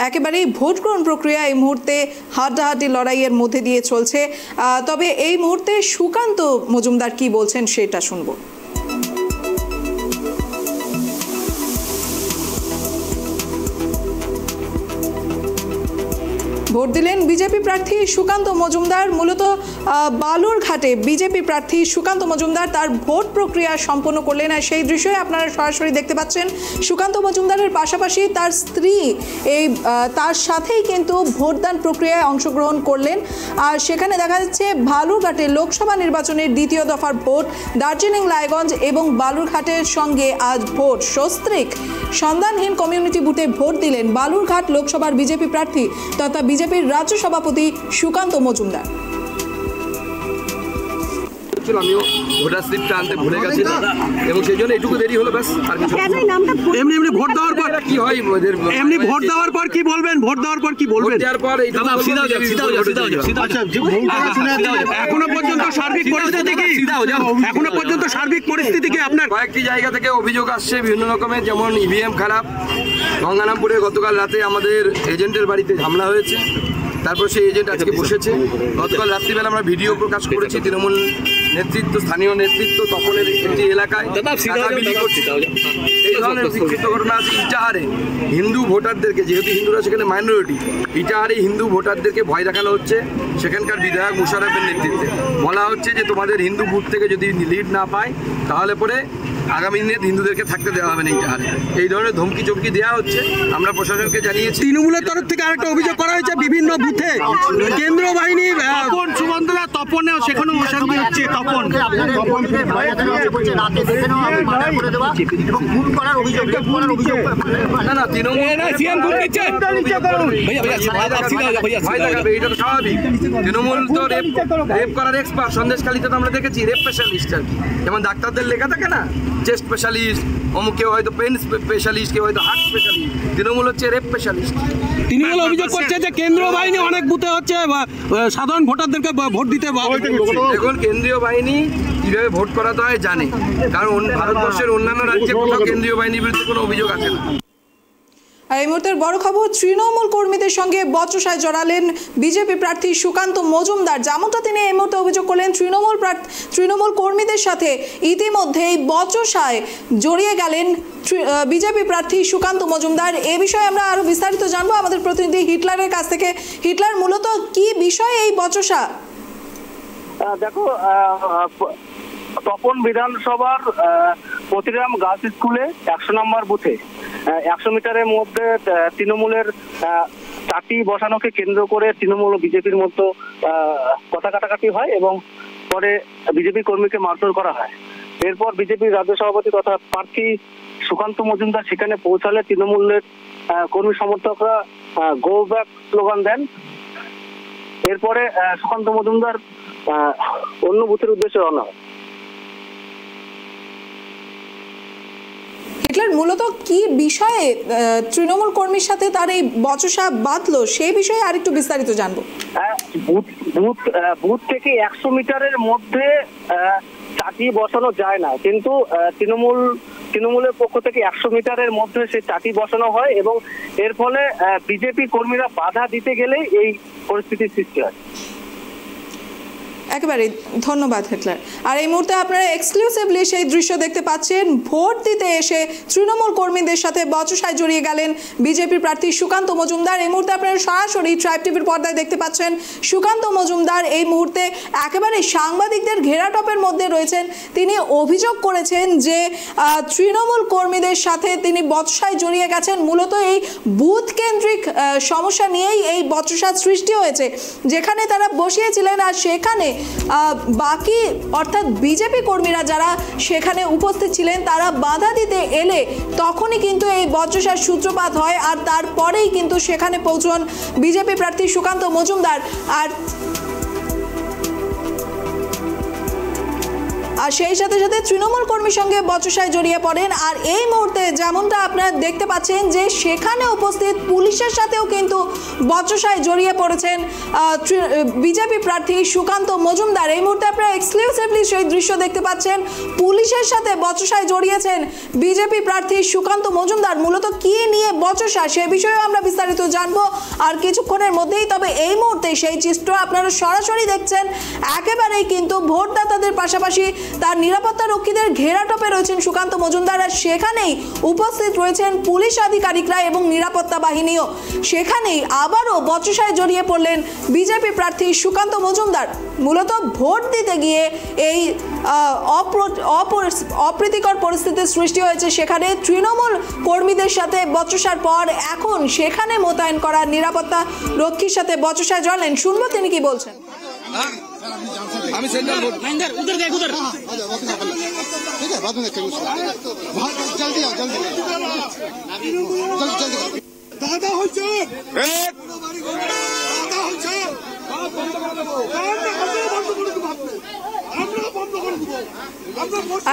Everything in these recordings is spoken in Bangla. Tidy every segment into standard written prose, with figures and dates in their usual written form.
একেবারেই ভোট গ্রহণ প্রক্রিয়া এই মুহূর্তে হাড্ডাহাড্ডি লড়াইয়ের মধ্যে দিয়ে চলছে। তবে এই মুহূর্তে সুকান্ত মজুমদার কি বলছেন সেটা শুনবো। ভোট দিলেন বিজেপি প্রার্থী সুকান্ত মজুমদার। মূলত বালুরঘাটে বিজেপি প্রার্থী সুকান্ত মজুমদার তার ভোট প্রক্রিয়া সম্পন্ন করলেন, আর সেই দৃশ্যই আপনারা সরাসরি দেখতে পাচ্ছেন। সুকান্ত মজুমদারের পাশাপাশি তার স্ত্রী তার সাথেই কিন্তু ভোটদান প্রক্রিয়ায় অংশগ্রহণ করলেন। আর সেখানে দেখা যাচ্ছে বালুরঘাটে লোকসভা নির্বাচনের দ্বিতীয় দফার ভোট, দার্জিলিং, রায়গঞ্জ এবং বালুরঘাটের সঙ্গে আজ ভোট সস্ত্রীক সন্ধানহীন কমিউনিটি বুথে ভোট দিলেন বালুরঘাট লোকসভার বিজেপি প্রার্থী তথা বিজেপির রাজ্য সভাপতি সুকান্ত মজুমদার। আমিও ভোটার স্লিপটা আনতে ভুলে গেছিলাম এবং সেই জন্য এটুকু দেরি হলো, ব্যাস। আর কিছু এমনি ভোট দেওয়ার পর কি হয়, এমনি ভোট দেওয়ার পর কি বলবেন? ভোট দেওয়ার পর কি বলবেন? এখনো পর্যন্ত সার্বিক পরিস্থিতি কি? এখনো পর্যন্ত সার্বিক পরিস্থিতি কি? আপনার কয়েকটি জায়গা থেকে অভিযোগ আসছে বিভিন্ন রকমের, যেমন ইভিএম খারাপ। গঙ্গারামপুরে গতকাল রাতে আমাদের এজেন্টের বাড়িতে হামলা হয়েছে, তারপর সেই এজেন্ট আজকে বসেছে। গতকাল রাত্রিবেলা আমরা ভিডিও প্রকাশ করেছি, তৃণমূল নেতৃত্ব, স্থানীয় নেতৃত্ব তপনের একটি এলাকায় এই ধরনের বিক্ষিপ্ত ঘটনা আছে। ইটাহারে হিন্দু ভোটারদেরকে, যেহেতু হিন্দুরা সেখানে মাইনরিটি, ইটাহারে হিন্দু ভোটারদেরকে ভয় দেখানো হচ্ছে। সেখানকার বিধায়ক মুশারফের নেতৃত্বে বলা হচ্ছে যে তোমাদের হিন্দু বুথ থেকে যদি লিড না পায় তাহলে পরে আগামী দিনে হিন্দুদেরকে থাকতে দেওয়া হবে না ইটাহারে। এই ধরনের ধমকি চমকি দেওয়া হচ্ছে, আমরা প্রশাসনকে জানিয়েছি। তৃণমূলের তরফ থেকে আরেকটা অভিযোগ করা হয়েছে, বিভিন্ন বুথে কেন্দ্রীয় বাহিনী সুমন্তরা তপনেও সেখানে অশান্তি হচ্ছে। তপন না তৃণমূল স্বাভাবিক। তৃণমূল তো রেপ করার এক্সপার্ট। সন্দেশখালীতে তো আমরা দেখেছি রেপ স্পেশালিস্ট আর কি, যেমন ডাক্তারদের লেখা থাকে না, চেস্ট স্পেশালিস্ট, অমুক কেউ হয়তো পেন স্পেশালিস্ট, কেউ হয়তো হার্ট স্পেশালিস্ট, তৃণমূল হচ্ছে রেপ স্পেশালিস্ট। তৃণমূল অভিযোগ করছে যে কেন্দ্রীয় বাহিনী অনেক বুথে হচ্ছে সাধারণ ভোটারদেরকে ভোট দিতে। এখন কেন্দ্রীয় বাহিনী কিভাবে ভোট করাতে হয় জানে, কারণ ভারতবর্ষের অন্যান্য রাজ্যে কোথাও কেন্দ্রীয় বাহিনীর বিরুদ্ধে কোনো অভিযোগ আছে না। আর এই মুহূর্তের বড় খবর, তৃণমূল কর্মীদের সঙ্গে বচসায় জড়ালেন বিজেপি প্রার্থী সুকান্ত মজুমদার। যেমনটা তিনি এই মুহূর্তে অভিযোগ করলেন, তৃণমূল কর্মীদের সাথে ইতিমধ্যেই বচসায় জড়িয়ে গেলেন বিজেপি প্রার্থী সুকান্ত মজুমদার। এ বিষয়ে আমরা আরো বিস্তারিত জানবো আমাদের প্রতিনিধি হিটলারের কাছ থেকে। হিটলার, মূলত কি বিষয়ে এই বচসা? দেখো, তপন বিধানসভার প্রতিরাম গার্লস স্কুলে 100 নম্বর বুথে 100 মিটারের মধ্যে তৃণমূলের চাটি বসানোকে কেন্দ্র করে তৃণমূল ও বিজেপির মধ্যে কথা কাটাকাটি হয় এবং পরে বিজেপি কর্মীকে মারধর করা হয়। এরপর বিজেপির রাজ্য সভাপতি তথা প্রার্থী সুকান্ত মজুমদার সেখানে পৌঁছালে তৃণমূলের কর্মী সমর্থকরা গো ব্যাক স্লোগান দেন। এরপরে সুকান্ত মজুমদার অন্য বুথের উদ্দেশ্যে রওনা হয়। হিটলার, মূলত কি বিষয়ে তৃণমূল কর্মীর সাথে তার এই বচসা বাঁধলো সেই বিষয়ে আরেকটু বিস্তারিত জানবো। বুথ থেকে 100 মিটারের মধ্যে চাটি বসানো যায় না, কিন্তু তৃণমূলের পক্ষ থেকে 100 মিটারের মধ্যে সে চাটি বসানো হয় এবং এর ফলে বিজেপি কর্মীরা বাধা দিতে গেলেই এই পরিস্থিতির সৃষ্টি হয়। একেবারে ধন্যবাদ হিটলার। আর এই মুহূর্তে আপনারা এক্সক্লুসিভলি সেই দৃশ্য দেখতে পাচ্ছেন, ভোট দিতে এসে তৃণমূল কর্মীদের সাথে বচসায় জড়িয়ে গেলেন বিজেপি প্রার্থী সুকান্ত মজুমদার। এই মুহূর্তে আপনারা সরাসরি ট্রাইব টিভির পর্দায় দেখতে পাচ্ছেন সুকান্ত মজুমদার এই মুহূর্তে একেবারে সাংবাদিকদের ঘেরাটপের মধ্যে রয়েছেন। তিনি অভিযোগ করেছেন যে তৃণমূল কর্মীদের সাথে তিনি বচসায় জড়িয়ে গেছেন। মূলত এই বুথ কেন্দ্রিক সমস্যা নিয়েই এই বচসার সৃষ্টি হয়েছে, যেখানে তারা বসিয়েছিলেন আর সেখানে বাকি অর্থাৎ বিজেপি কর্মীরা যারা সেখানে উপস্থিত ছিলেন তারা বাধা দিতে এলে তখনই কিন্তু এই বচসার সূত্রপাত হয়। আর তারপরেই কিন্তু সেখানে পৌঁছন বিজেপি প্রার্থী সুকান্ত মজুমদার। আর সেই সাথে সাথে তৃণমূল কর্মীর সঙ্গে বচসায় জড়িয়ে পড়েন। আর এই মুহূর্তে যেমনটা আপনারা দেখতে পাচ্ছেন যে সেখানে উপস্থিত পুলিশের সাথেও কিন্তু বচসায় জড়িয়ে পড়েছেন বিজেপি প্রার্থী সুকান্ত মজুমদার। এই মুহূর্তে আপনারা এক্সক্লুসিভলি সেই দৃশ্য দেখতে পাচ্ছেন, পুলিশের সাথে বচসায় জড়িয়েছেন বিজেপি প্রার্থী সুকান্ত মজুমদার। মূলত কি নিয়ে বচসা সে বিষয়ে আমরা বিস্তারিত জানবো আর কিছুক্ষণের মধ্যেই। তবে এই মুহূর্তে সেই চিত্র আপনারা সরাসরি দেখছেন, একেবারেই কিন্তু ভোটদাতাদের পাশাপাশি তার নিরাপত্তা রক্ষীদের ঘেরাটোপে রয়েছেন সুকান্ত মজুমদার। আর সেখানেই উপস্থিত রয়েছেন পুলিশ আধিকারিকরা এবং নিরাপত্তা বাহিনীও। সেখানেই আবারও বচসায় জড়িয়ে পড়লেন বিজেপি প্রার্থী সুকান্ত মজুমদার। মূলত ভোট দিতে গিয়ে এই অপ্রীতিকর পরিস্থিতির সৃষ্টি হয়েছে, সেখানে তৃণমূল কর্মীদের সাথে বচসার পর এখন সেখানে মোতায়েন করা নিরাপত্তা রক্ষীর সাথে বচসায় জড়লেন। শুনবো তিনি কি বলছেন। আমি সেন্ট্রাল बोर्ड उधर देख उधर ठीक है बाद में देखेंगे उसको जल्दी आओ जल्दी जल्दी दादा হচ্ছে দাদা হচ্ছে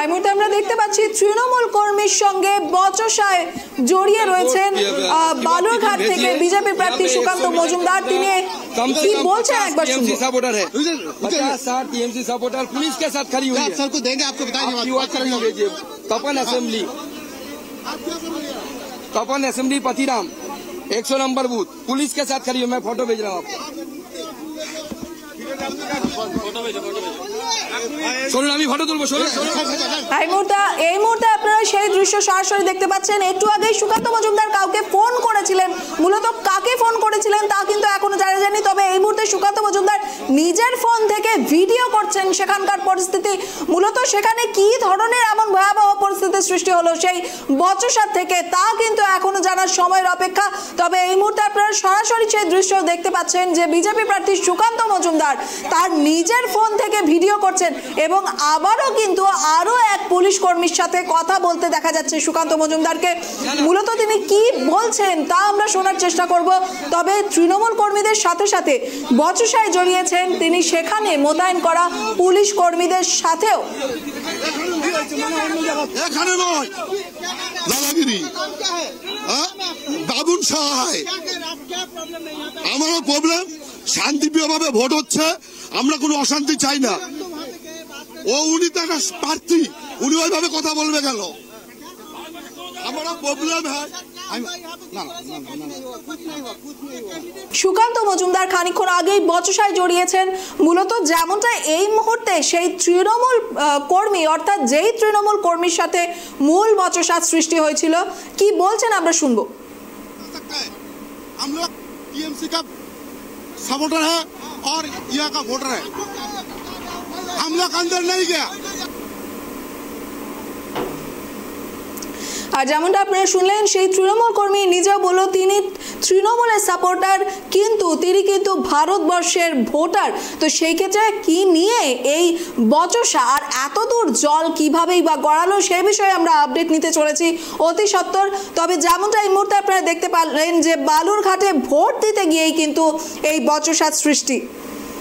এই মুহূর্তে আমরা দেখতে পাচ্ছি তৃণমূল কর্মীর সঙ্গে বচসায় জড়িয়ে রয়েছেন বালুরঘাট থেকে বিজেপি প্রার্থী সুকান্ত মজুমদার। তিনি কি বলছেন একবার শুনুন। सपोर्टर है 50-60 टीएमसी सपोर्टर पुलिस के साथ खड़ी हुई है। सर को देंगे आपको बताएंगे Tapan assembly Patiram 100 number booth police के साथ खड़ी हुई। मैं फोटो भेज रहा हूँ आपको। শুনুন আমি ফটো তুলবো। এই মুহূর্তে আপনারা সেই দৃশ্য সরাসরি দেখতে পাচ্ছেন। একটু আগে সুকান্ত মজুমদার কাউকে ফোন করেছিলেন, মূলত কাকে ফোন করেছিলেন তা কিন্তু এখনো জানা যায়নি। তবে এই মুহূর্তে সুকান্ত মজুমদার নিজের ফোন থেকে ভিডিও করছেন সেখানকার পরিস্থিতি। মূলত সেখানে কি ধরনের এমন ভয়াবহ পরিস্থিতির সৃষ্টি হলো সেই বচসার থেকে তা কিন্তু এখনো জানার সময়ের অপেক্ষা। তবে এই মুহূর্তে আপনারা সরাসরি সেই দৃশ্য দেখতে পাচ্ছেন যে বিজেপি প্রার্থী সুকান্ত মজুমদার তার নিজের ফোন থেকে ভিডিও করছেন এবং আবারও কিন্তু আরো এক পুলিশ কর্মীর সাথে কথা বলতে দেখা যাচ্ছে সুকান্ত মজুমদারকে। মূলত তিনি কি বলছেন তা আমরা শোনার চেষ্টা করব। তবে তৃণমূল কর্মীদের সাথে সাথে বচসায় জড়িয়েছেন তিনি সেখানে মোতায়েন করা পুলিশ কর্মীদের সাথেও। এখানে নয় দাদাগিরি বাবুন সহায় আমারও প্রবলেম। শান্তিপ্রিয়ভাবে ভোট হচ্ছে, আমরা কোনো অশান্তি চাই না। ও উনি তো একটা প্রার্থী, উনি ওইভাবে কথা বলবে গেল আমারও প্রবলেম হয়। সুকান্ত মজুমদার খানিকক্ষণ আগেই বচসায় জড়িয়েছেন। মূলত যেমনটা এই মুহূর্তে সেই তৃণমূল কর্মী অর্থাৎ যেই তৃণমূল কর্মীর সাথে মূল বচসার সৃষ্টি হয়েছিল, কি বলছেন আমরা শুনবো। हम लोग टीएमसी का सपोर्टर है और यहाँ का वोटर है, हम लोग अंदर नहीं गया। আর যেমনটা আপনারা শুনলেন সেই তৃণমূল কর্মী নিজেও বলল তিনি তৃণমূলের সাপোর্টার, কিন্তু তিনি কিন্তু ভারতবর্ষের ভোটার। তো সেই ক্ষেত্রে কি নিয়ে এই বচসা আর এত দূর জল কিভাবেই বা গড়ালো সে বিষয়ে আমরা আপডেট নিতে চলেছি অতি সত্বর। তবে যেমনটা এই মুহূর্তে আপনারা দেখতে পারলেন যে বালুরঘাটে ভোট দিতে গিয়েই কিন্তু এই বচসার সৃষ্টি।